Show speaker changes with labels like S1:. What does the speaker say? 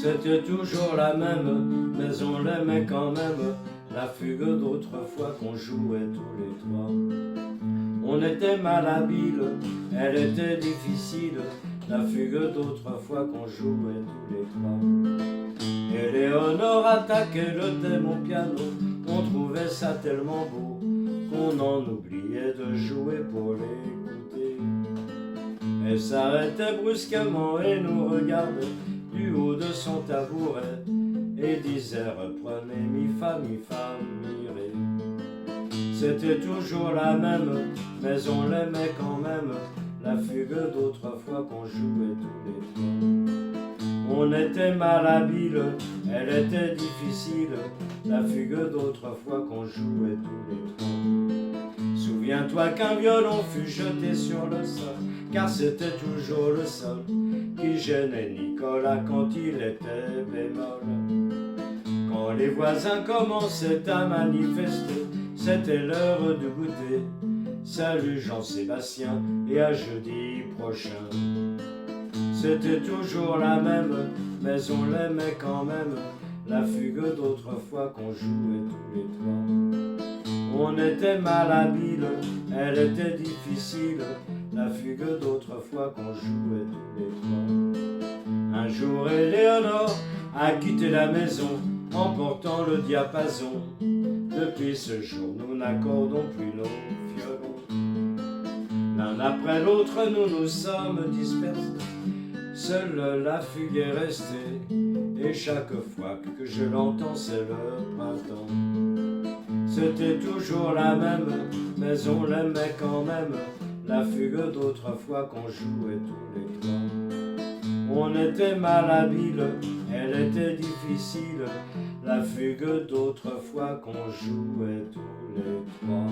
S1: C'était toujours la même, mais on l'aimait quand même, la fugue d'autrefois qu'on jouait tous les trois. On était malhabiles, elle était difficile, la fugue d'autrefois qu'on jouait tous les trois. Éléonore attaquait le thème au piano, on trouvait ça tellement beau qu'on en oubliait de jouer pour l'écouter. Elle s'arrêtait brusquement et nous regardait du haut de son tabouret et disait reprenez mi fa mi ré. C'était toujours la même, mais on l'aimait quand même, la fugue d'autrefois qu'on jouait tous les trois. On était malhabiles, elle était difficile, la fugue d'autrefois qu'on jouait tous les trois. Souviens-toi qu'un violon fut jeté sur le sol, car c'était toujours le sol qui gênait Nicolas quand il était bémol. Quand les voisins commençaient à manifester, c'était l'heure du goûter. Salut Jean-Sébastien et à jeudi prochain. C'était toujours la même, mais on l'aimait quand même, la fugue d'autrefois qu'on jouait tous les trois. On était malhabiles, elle était difficile, la fugue d'autrefois qu'on jouait tous les trois. Un jour Éléonore a quitté la maison, emportant le diapason. Depuis ce jour, nous n'accordons plus nos violons. L'un après l'autre, nous nous sommes dispersés. Seule la fugue est restée, et chaque fois que je l'entends, c'est le printemps. C'était toujours la même, mais on l'aimait quand même, la fugue d'autrefois qu'on jouait tous les trois. On était malhabiles, elle était difficile, la fugue d'autrefois qu'on jouait tous les trois.